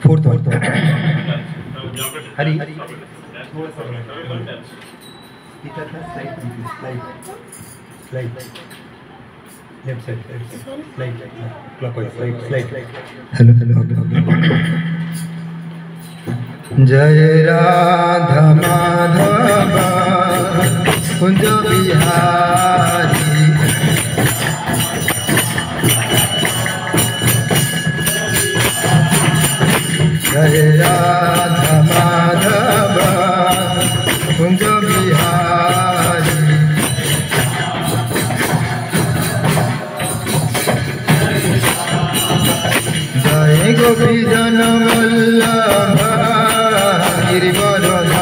Fourth one. Hari. Slide. Left side. Slide. Clockwise. Slide. Hello. जय राधा माधव कुंज बिहारी जय राधा माधव कुंज बिहारी जय गोपी जन वल्लभ गिरिवरधारी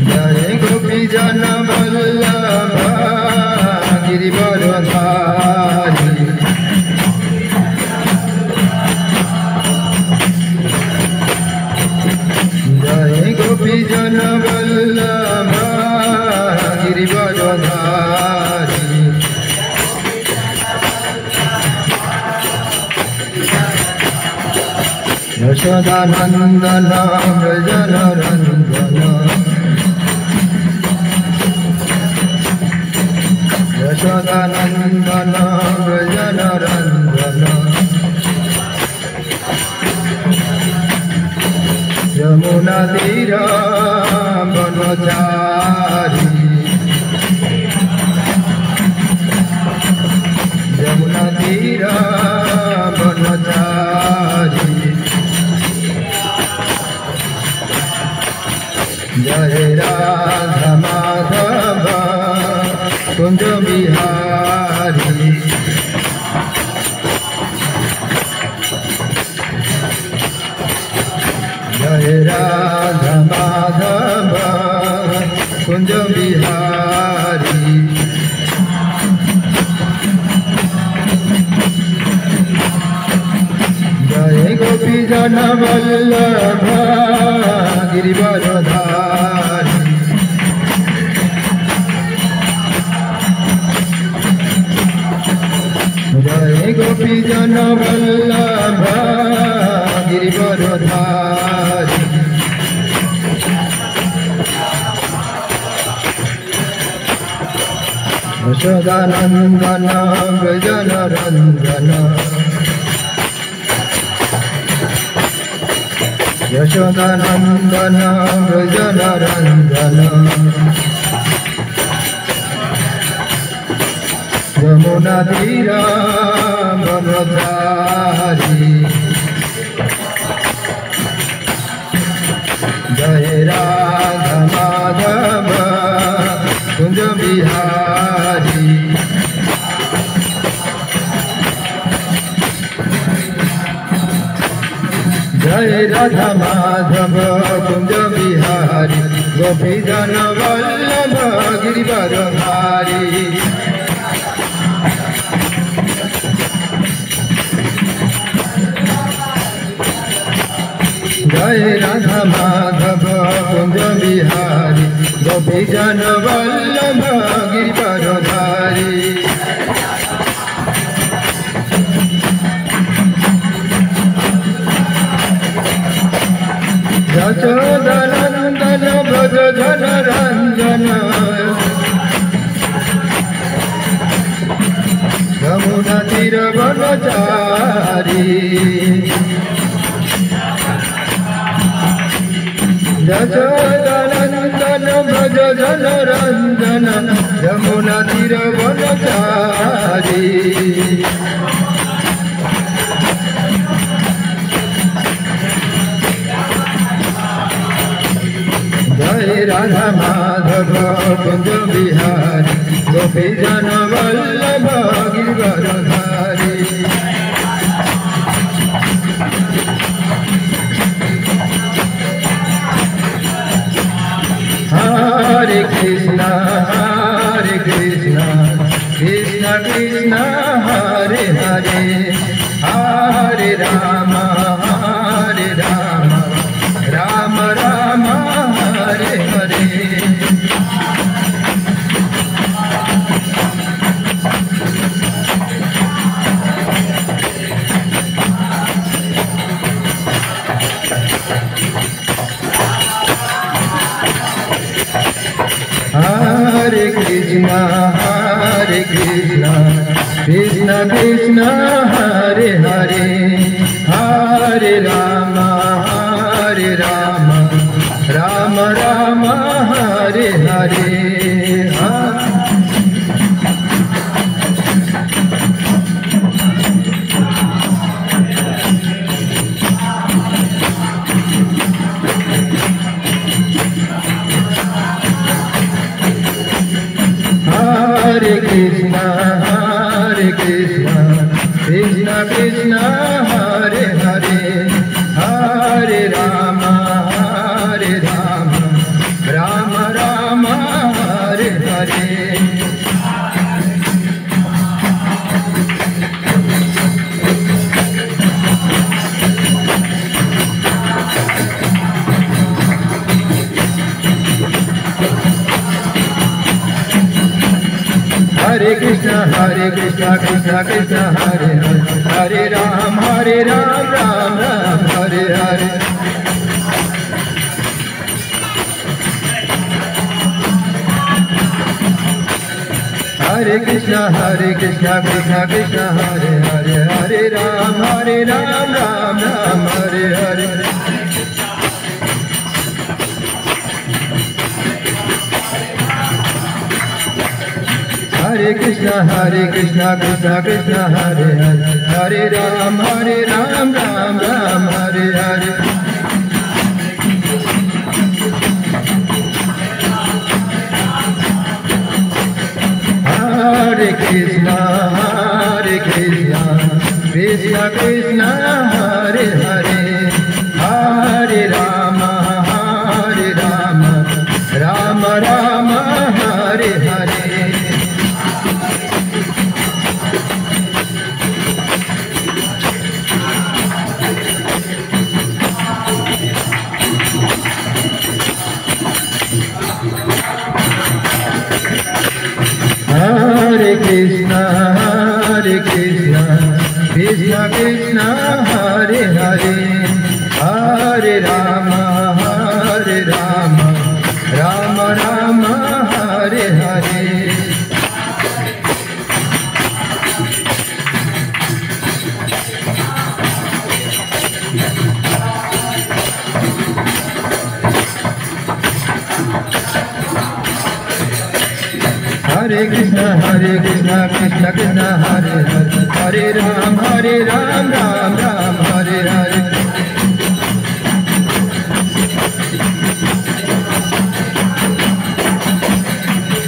जय गोपी जन वल्लभ गिरिवरधारी जय गोपी जन वल्लभ गिरिवरधारी यशोदानंदन व्रजनरंजन यशोदानंदन व्रजनरंजन यमुना तीर वनचारी यमुना तीर वनचारी जय राधा माधव कुंज बिहारी जय राधा माधव कुंज बिहारी जय गोपी जन वल्लभ गिरिवरधारी जय गोपी जन वल्लभ गिरिवरधारी यशोदानंदन व्रजनरंजन यशोदानंदन व्रजनरंजन यमुना तीर वनचारी जय राधा माधव कुंज बिहारी जय राधा माधव कुंज बिहारी गोपी जन वल्लभ गिरिवरधारी जय राधा माधव कुंज बिहारी गोपी जन वल्लभ गिरिवरधारी यशोदानंदन व्रज जनरंजन यमुना तीर वनचारी यशोदानंदन व्रज जनरंजन यमुना तीर वनचारी जय राधा माधव कुंज बिहारी गोपी जन वल्लभ गिरिवरधारी हरे Krishna Krishna Krishna Hare Hare Hare Ram Hare Krishna, Krishna Krishna, Hare Hare, Hare Rama, Rama Rama, Hare Hare. Hare Krishna, Krishna Krishna, Hare Hare, Hare Rama, Rama Rama, Hare Hare. Hare Krishna, Krishna Krishna, Hare Hare, Hare Ram, Ram Ram, Hare Hare. Hare Krishna, Krishna Krishna, Hare Hare, Hare Ram, Ram Ram, Hare Hare. Hare Krishna, Krishna Krishna, Hare Hare, Hare Ram, Ram Ram, Hare Hare. Hare Krishna, Krishna Krishna, Hare Hare, Hare Rama, Rama Rama, Hare Hare. Hare Krishna, Krishna Krishna, Hare Hare, Hare Rama, Rama Rama, Hare Hare. Hare Krishna, Krishna Krishna, Hare Hare, Hare Ram, Ram Ram, Hare Hare.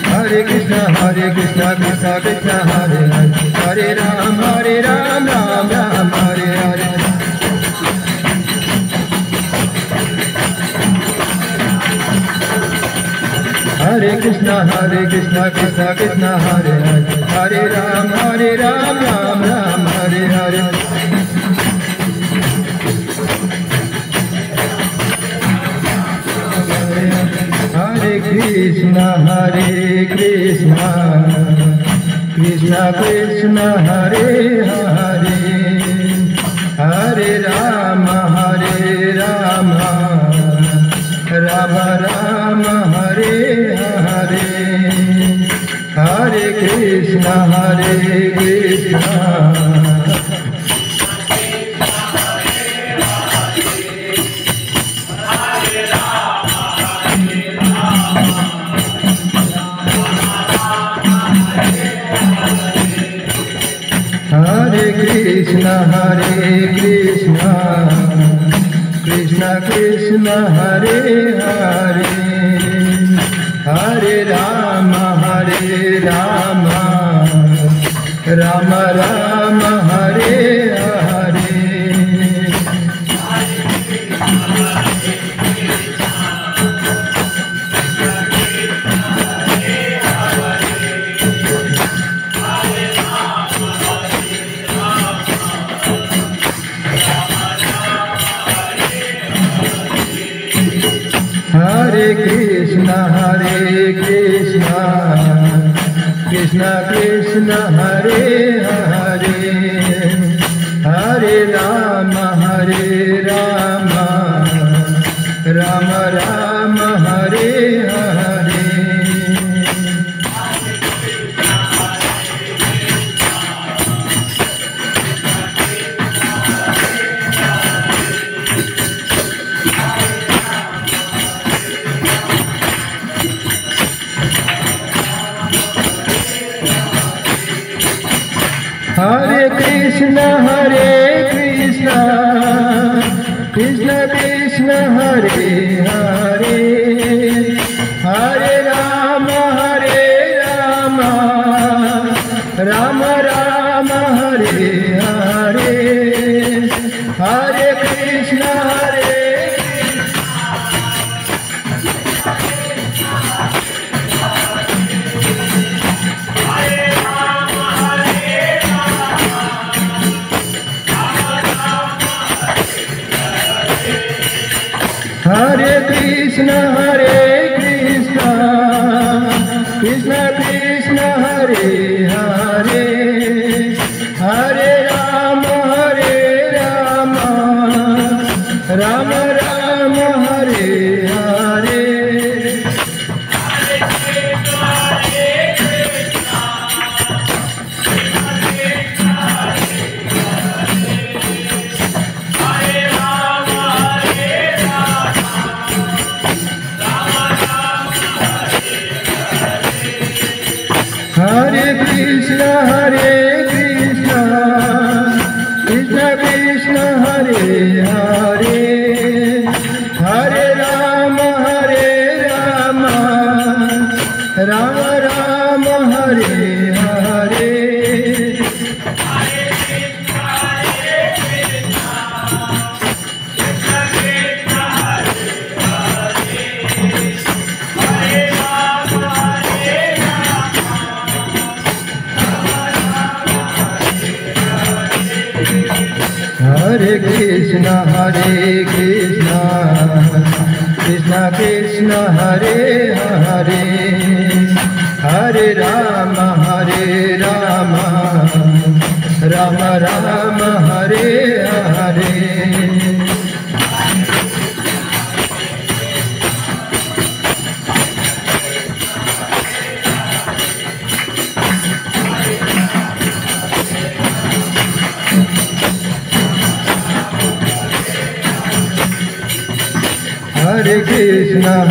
Hare Krishna, Krishna Krishna, Hare Hare, Hare Ram, Ram Ram, Hare Hare. Hare Krishna, Krishna Hare Hare, Hare Ram, Ram Ram, Hare Hare. Hare Krishna, Krishna Krishna, Hare Hare, Hare Rama, Rama Rama, Hare Hare. Hare Krishna, Krishna. Hare Krishna, Krishna Krishna, Hare Hare, Hare Rama, Rama Rama, Hare Hare. Hare Krishna, Krishna Krishna, Hare Hare, Hare Rama, Rama Rama, Hare Hare. Krishna Hare Hare Hare Rama Rama Rama Hare Hare Hare Krishna Hare Hare Krishna Krishna Krishna Hare Hare Hare Rama Rama Rama Hare Hare Hare Krishna Krishna Krishna Hare Hare Hare Rama Rama Rama Hare Hare Hare Krishna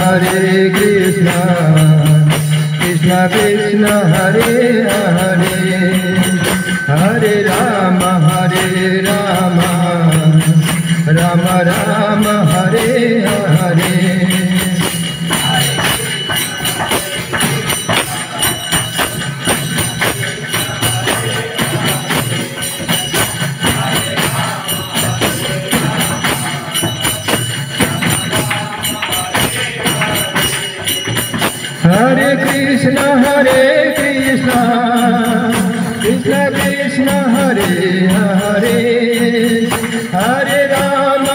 Krishna Krishna Hare Hare Hare Rama Rama Rama Hare Hare Hare Krishna Krishna Krishna Hare Hare Hare Rama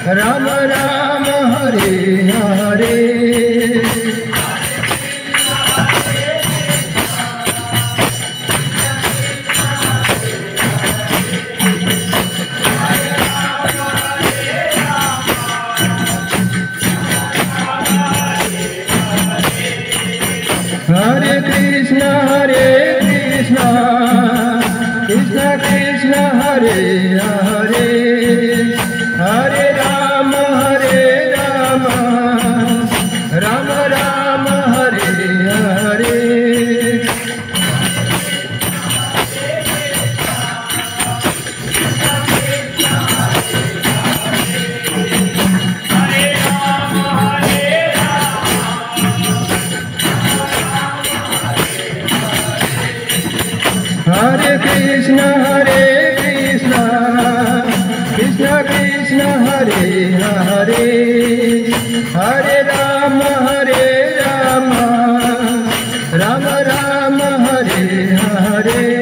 Rama Rama Hare Hare Hare Krishna Krishna Krishna Hare Hare Hare Rama Rama Rama Hare Hare Hare Krishna Krishna Hare Hare Hare Rama Rama Rama Hare Hare Hare Krishna Krishna Hare Hare Hare Rama Rama Rama Hare Hare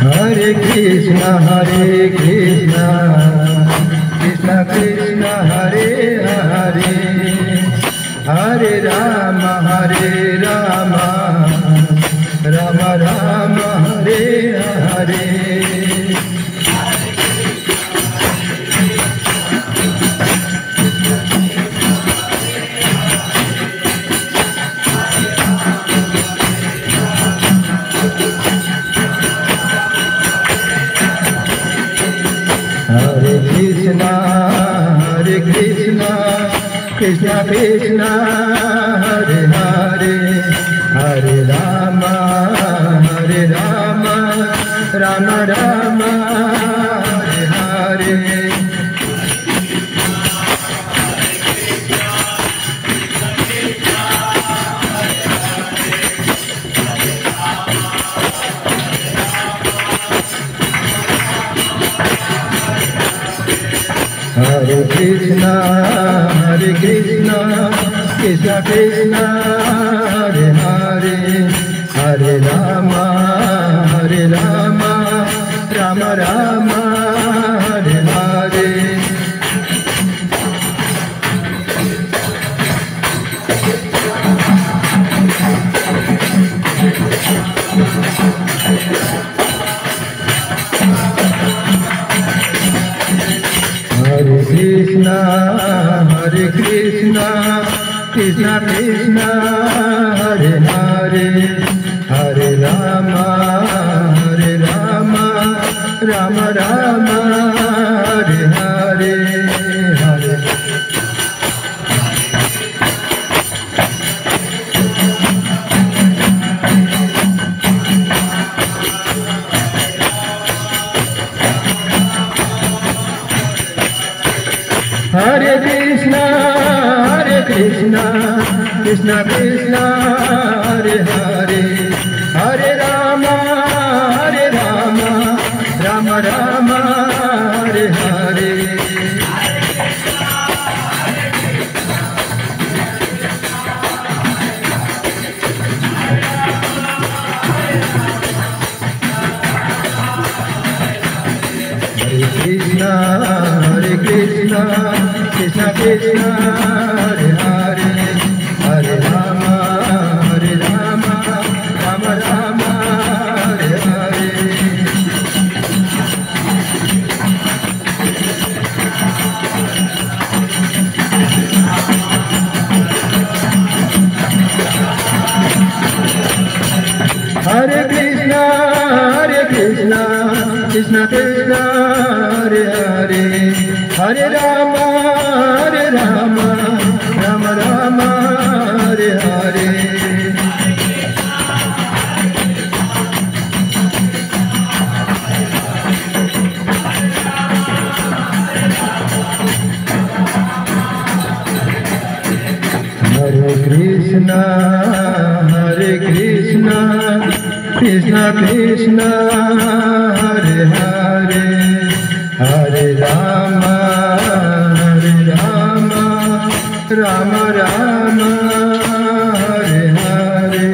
Hare Krishna Krishna Krishna Hare Hare Hare Rama Rama Rama Hare Hare Krishna Krishna Hare Hare Hare Rama Rama Rama Hare Hare Hare Krishna, Krishna Krishna, Hare Hare, Hare Rama, Rama Rama, Hare Hare. Hare Krishna, Krishna Krishna, Hare Hare, Hare Rama, Rama Rama, Hare Hare, Hare. Hare Krishna, Krishna Krishna, Hare Hare, Hare Rama, Rama Rama, Hare Hare. Krishna, Krishna Krishna, Hare Hare, Hare Rama, Rama Rama, Hare Hare. Hare Krishna, Krishna Krishna, Hare Hare, Hare Rama, Rama Rama, Hare Hare. Hare Krishna, Krishna Krishna, Hare Hare, Hare Rama, Rama Rama, Hare Hare.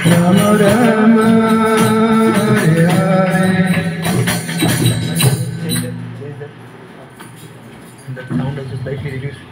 Rama Rama, Hare Hare. The sound also slightly reduced.